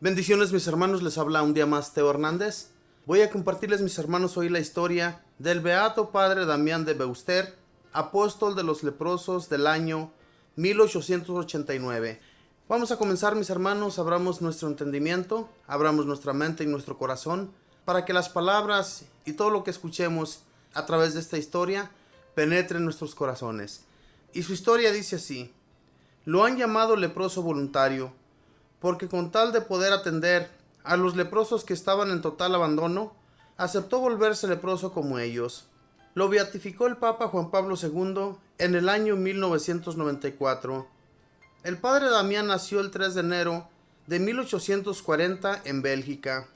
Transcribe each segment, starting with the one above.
Bendiciones mis hermanos, les habla un día más Teo Hernández. Voy a compartirles mis hermanos hoy la historia del beato padre Damián de Beuster, apóstol de los leprosos del año 1889. Vamos a comenzar mis hermanos, abramos nuestro entendimiento, abramos nuestra mente y nuestro corazón para que las palabras y todo lo que escuchemos a través de esta historia penetre en nuestros corazones. Y su historia dice así: lo han llamado leproso voluntario, porque con tal de poder atender a los leprosos que estaban en total abandono, aceptó volverse leproso como ellos. Lo beatificó el Papa Juan Pablo II en el año 1994. El padre Damián nació el 3 de enero de 1840 en Bélgica.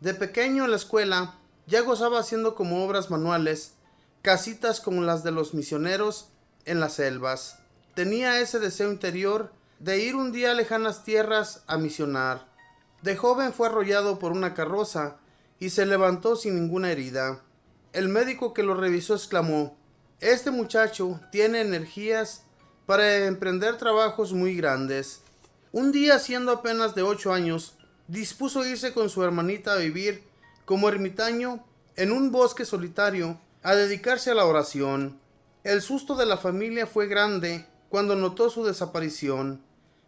De pequeño en la escuela ya gozaba haciendo como obras manuales, casitas como las de los misioneros en las selvas. Tenía ese deseo interior de ir un día a lejanas tierras a misionar. De joven fue arrollado por una carroza y se levantó sin ninguna herida. El médico que lo revisó exclamó: este muchacho tiene energías para emprender trabajos muy grandes. Un día, siendo apenas de 8 años, dispuso irse con su hermanita a vivir como ermitaño en un bosque solitario, a dedicarse a la oración. El susto de la familia fue grande cuando notó su desaparición.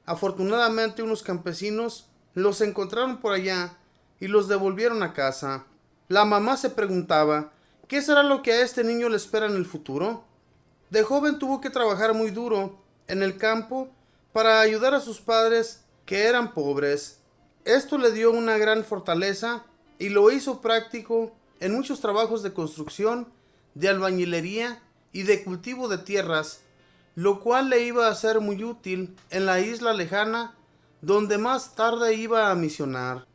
Afortunadamente unos campesinos los encontraron por allá y los devolvieron a casa. La mamá se preguntaba: ¿qué será lo que a este niño le espera en el futuro? De joven tuvo que trabajar muy duro en el campo para ayudar a sus padres, que eran pobres. Esto le dio una gran fortaleza y lo hizo práctico en muchos trabajos de construcción, de albañilería y de cultivo de tierras, lo cual le iba a ser muy útil en la isla lejana donde más tarde iba a misionar.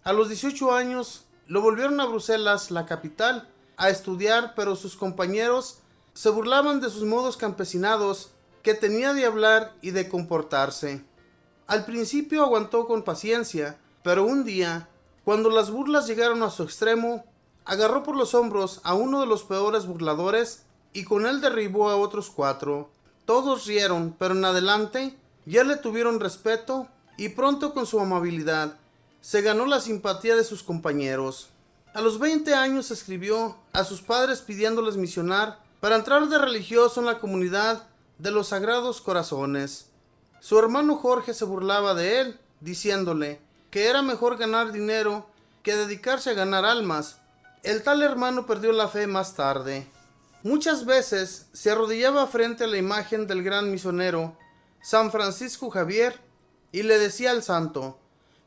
A los 18 años lo volvieron a Bruselas, la capital, a estudiar, pero sus compañeros se burlaban de sus modos campesinados que tenía de hablar y de comportarse. Al principio aguantó con paciencia, pero un día, cuando las burlas llegaron a su extremo, agarró por los hombros a uno de los peores burladores y con él derribó a otros 4. Todos rieron, pero en adelante ya le tuvieron respeto y pronto, con su amabilidad, se ganó la simpatía de sus compañeros. A los 20 años escribió a sus padres pidiéndoles misionar para entrar de religioso en la comunidad de los Sagrados Corazones. Su hermano Jorge se burlaba de él, diciéndole que era mejor ganar dinero que dedicarse a ganar almas. El tal hermano perdió la fe más tarde. Muchas veces se arrodillaba frente a la imagen del gran misionero San Francisco Javier y le decía al santo: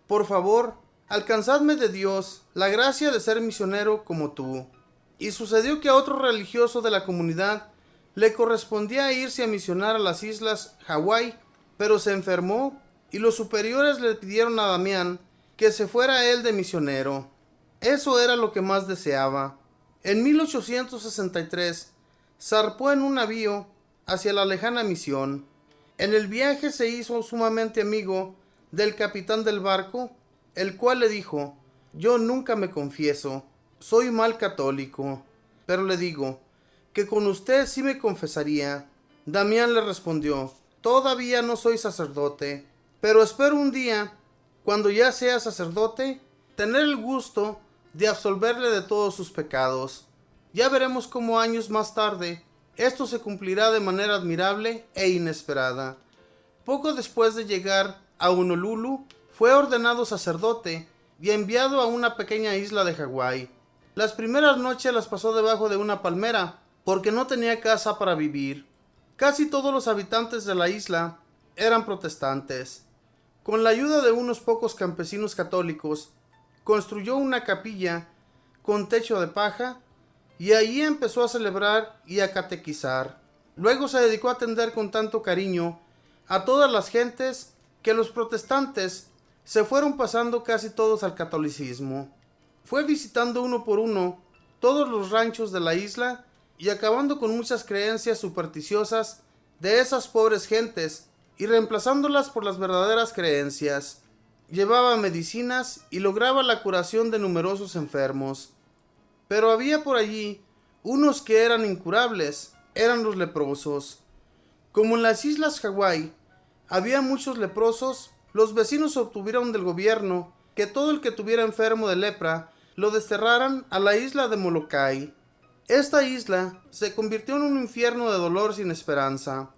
por favor, alcanzadme de Dios la gracia de ser misionero como tú. Y sucedió que a otro religioso de la comunidad le correspondía irse a misionar a las islas Hawái, pero se enfermó y los superiores le pidieron a Damián que se fuera él de misionero. Eso era lo que más deseaba. En 1863 zarpó en un navío hacia la lejana misión. En el viaje se hizo sumamente amigo del capitán del barco, el cual le dijo: yo nunca me confieso, soy mal católico, pero le digo que con usted sí me confesaría. Damián le respondió: todavía no soy sacerdote, pero espero un día, cuando ya sea sacerdote, tener el gusto de absolverle de todos sus pecados. Ya veremos cómo años más tarde esto se cumplirá de manera admirable e inesperada. Poco después de llegar a Honolulu, fue ordenado sacerdote y enviado a una pequeña isla de Hawái. Las primeras noches las pasó debajo de una palmera, porque no tenía casa para vivir. Casi todos los habitantes de la isla eran protestantes. Con la ayuda de unos pocos campesinos católicos, construyó una capilla con techo de paja y allí empezó a celebrar y a catequizar. Luego se dedicó a atender con tanto cariño a todas las gentes que los protestantes se fueron pasando casi todos al catolicismo. Fue visitando uno por uno todos los ranchos de la isla y acabando con muchas creencias supersticiosas de esas pobres gentes y reemplazándolas por las verdaderas creencias. Llevaba medicinas y lograba la curación de numerosos enfermos. Pero había por allí unos que eran incurables, eran los leprosos. Como en las islas Hawái había muchos leprosos, los vecinos obtuvieron del gobierno que todo el que tuviera enfermo de lepra lo desterraran a la isla de Molokai. Esta isla se convirtió en un infierno de dolor sin esperanza.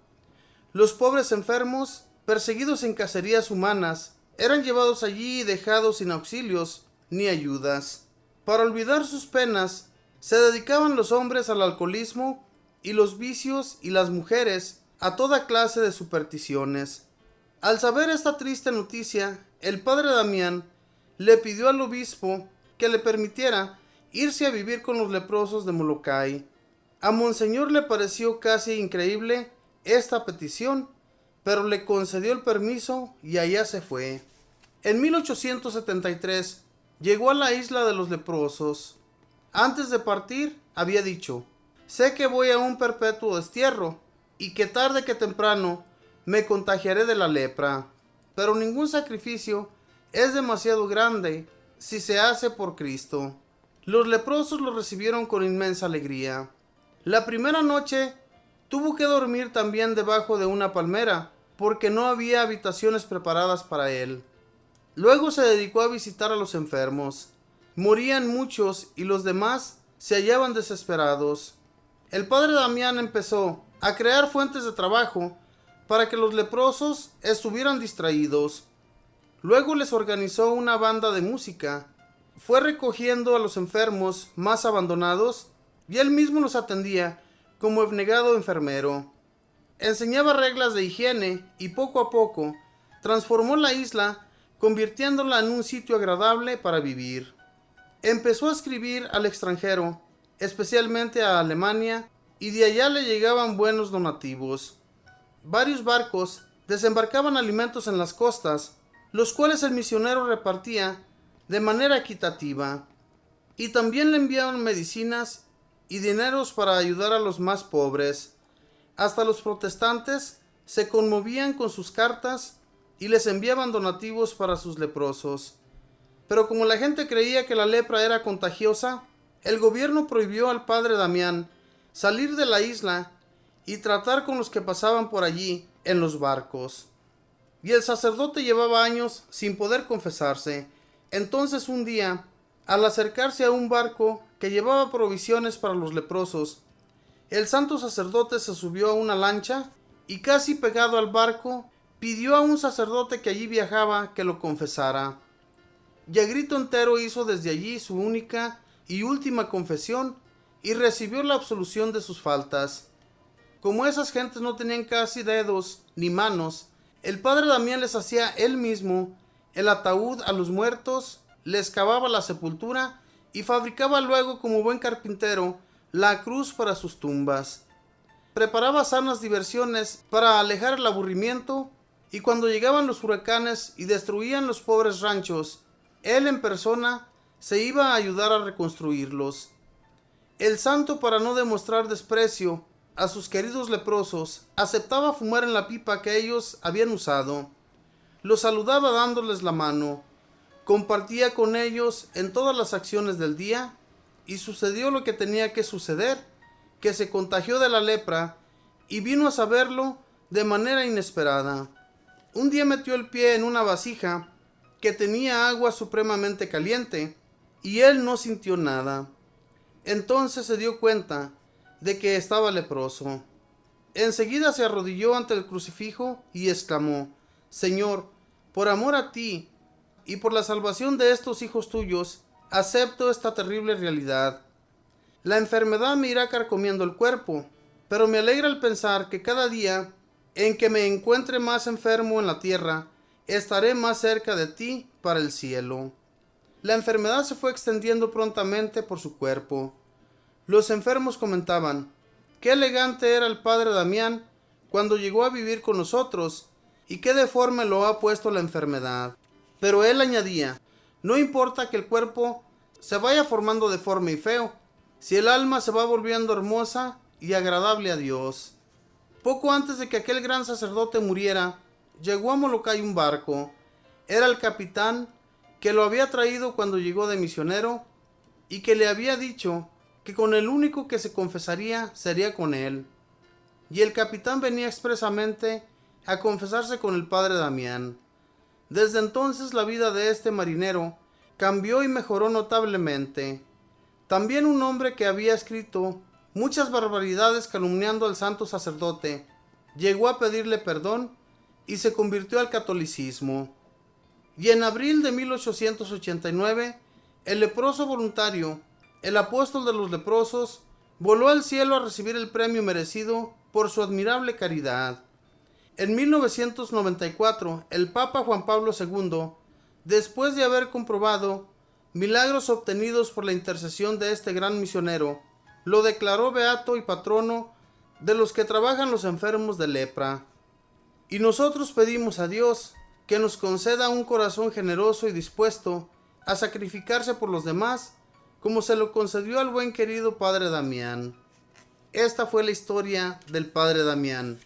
Los pobres enfermos, perseguidos en cacerías humanas, eran llevados allí y dejados sin auxilios ni ayudas. Para olvidar sus penas, se dedicaban los hombres al alcoholismo y los vicios, y las mujeres a toda clase de supersticiones. Al saber esta triste noticia, el padre Damián le pidió al obispo que le permitiera irse a vivir con los leprosos de Molokai. A Monseñor le pareció casi increíble esta petición, pero le concedió el permiso y allá se fue. En 1873 llegó a la isla de los leprosos. Antes de partir había dicho: sé que voy a un perpetuo destierro y que tarde que temprano me contagiaré de la lepra, pero ningún sacrificio es demasiado grande si se hace por Cristo. Los leprosos lo recibieron con inmensa alegría. La primera noche tuvo que dormir también debajo de una palmera, porque no había habitaciones preparadas para él. Luego se dedicó a visitar a los enfermos. Morían muchos y los demás se hallaban desesperados. El padre Damián empezó a crear fuentes de trabajo para que los leprosos estuvieran distraídos. Luego les organizó una banda de música. Fue recogiendo a los enfermos más abandonados y él mismo los atendía como abnegado enfermero. Enseñaba reglas de higiene y poco a poco transformó la isla, convirtiéndola en un sitio agradable para vivir. Empezó a escribir al extranjero, especialmente a Alemania, y de allá le llegaban buenos donativos. Varios barcos desembarcaban alimentos en las costas, los cuales el misionero repartía de manera equitativa, y también le enviaban medicinas y dineros para ayudar a los más pobres. Hasta los protestantes se conmovían con sus cartas y les enviaban donativos para sus leprosos. Pero como la gente creía que la lepra era contagiosa, el gobierno prohibió al padre Damián salir de la isla y tratar con los que pasaban por allí en los barcos. Y el sacerdote llevaba años sin poder confesarse. Entonces un día, al acercarse a un barco que llevaba provisiones para los leprosos, el santo sacerdote se subió a una lancha y, casi pegado al barco, pidió a un sacerdote que allí viajaba que lo confesara. Y a grito entero hizo desde allí su única y última confesión y recibió la absolución de sus faltas. Como esas gentes no tenían casi dedos ni manos, el padre Damián les hacía él mismo el ataúd a los muertos, les cavaba la sepultura y fabricaba luego, como buen carpintero, la cruz para sus tumbas. Preparaba sanas diversiones para alejar el aburrimiento, y cuando llegaban los huracanes y destruían los pobres ranchos, él en persona se iba a ayudar a reconstruirlos. El santo, para no demostrar desprecio a sus queridos leprosos, aceptaba fumar en la pipa que ellos habían usado. Los saludaba dándoles la mano, compartía con ellos en todas las acciones del día, y sucedió lo que tenía que suceder, que se contagió de la lepra y vino a saberlo de manera inesperada. Un día metió el pie en una vasija que tenía agua supremamente caliente y él no sintió nada. Entonces se dio cuenta de que estaba leproso. Enseguida se arrodilló ante el crucifijo y exclamó: Señor, por amor a ti y por la salvación de estos hijos tuyos, acepto esta terrible realidad. La enfermedad me irá carcomiendo el cuerpo, pero me alegra el pensar que cada día en que me encuentre más enfermo en la tierra, estaré más cerca de ti para el cielo. La enfermedad se fue extendiendo prontamente por su cuerpo. Los enfermos comentaban: qué elegante era el padre Damián cuando llegó a vivir con nosotros, y qué deforme lo ha puesto la enfermedad. Pero él añadía: no importa que el cuerpo se vaya formando deforme y feo, si el alma se va volviendo hermosa y agradable a Dios. Poco antes de que aquel gran sacerdote muriera, llegó a Molokai un barco. Era el capitán que lo había traído cuando llegó de misionero y que le había dicho que con el único que se confesaría sería con él. Y el capitán venía expresamente a confesarse con el padre Damián. Desde entonces la vida de este marinero cambió y mejoró notablemente. También un hombre que había escrito muchas barbaridades calumniando al santo sacerdote llegó a pedirle perdón y se convirtió al catolicismo. Y en abril de 1889, el leproso voluntario, el apóstol de los leprosos, voló al cielo a recibir el premio merecido por su admirable caridad. En 1994, el Papa Juan Pablo II, después de haber comprobado milagros obtenidos por la intercesión de este gran misionero, lo declaró beato y patrono de los que trabajan los enfermos de lepra. Y nosotros pedimos a Dios que nos conceda un corazón generoso y dispuesto a sacrificarse por los demás, como se lo concedió al buen querido Padre Damián. Esta fue la historia del Padre Damián,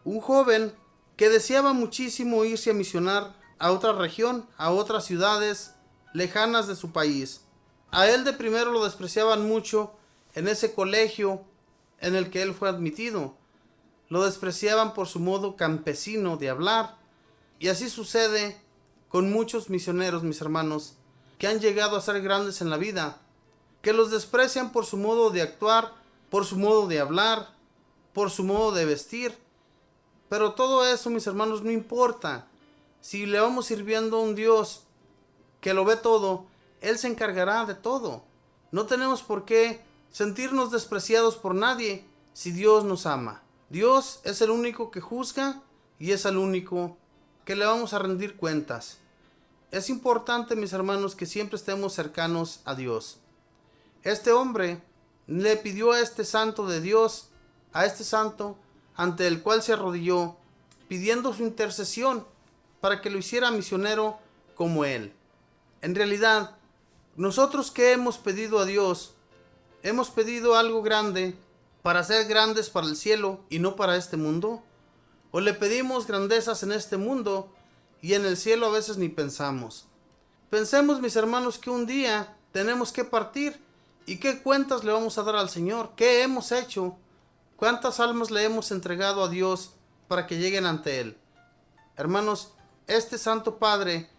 un joven que deseaba muchísimo irse a misionar a otra región, a otras ciudades lejanas de su país. A él de primero lo despreciaban mucho en ese colegio en el que él fue admitido. Lo despreciaban por su modo campesino de hablar. Y así sucede con muchos misioneros, mis hermanos, que han llegado a ser grandes en la vida, que los desprecian por su modo de actuar, por su modo de hablar, por su modo de vestir. Pero todo eso, mis hermanos, no importa. Si le vamos sirviendo a un Dios que lo ve todo, Él se encargará de todo. No tenemos por qué sentirnos despreciados por nadie si Dios nos ama. Dios es el único que juzga y es el único que le vamos a rendir cuentas. Es importante, mis hermanos, que siempre estemos cercanos a Dios. Este hombre le pidió a este santo de Dios, a este santo ante el cual se arrodilló, pidiendo su intercesión para que lo hiciera misionero como él. En realidad, nosotros que hemos pedido a Dios, hemos pedido algo grande para ser grandes para el cielo y no para este mundo. O le pedimos grandezas en este mundo y en el cielo a veces ni pensamos. Pensemos, mis hermanos, que un día tenemos que partir y qué cuentas le vamos a dar al Señor, qué hemos hecho, cuántas almas le hemos entregado a Dios para que lleguen ante Él. Hermanos, este Santo Padre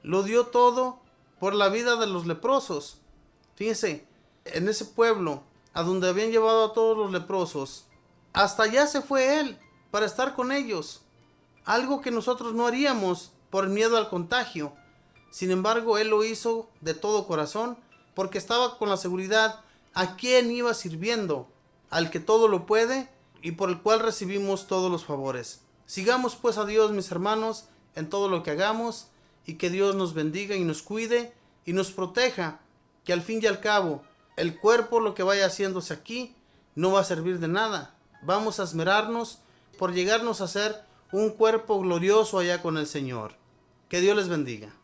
lo dio todo por la vida de los leprosos. Fíjense, en ese pueblo a donde habían llevado a todos los leprosos, hasta allá se fue Él para estar con ellos, algo que nosotros no haríamos por miedo al contagio. Sin embargo, Él lo hizo de todo corazón porque estaba con la seguridad a quién iba sirviendo, al que todo lo puede y por el cual recibimos todos los favores. Sigamos pues a Dios, mis hermanos, en todo lo que hagamos, y que Dios nos bendiga y nos cuide y nos proteja, que al fin y al cabo el cuerpo, lo que vaya haciéndose aquí, no va a servir de nada. Vamos a esmerarnos por llegarnos a ser un cuerpo glorioso allá con el Señor. Que Dios les bendiga.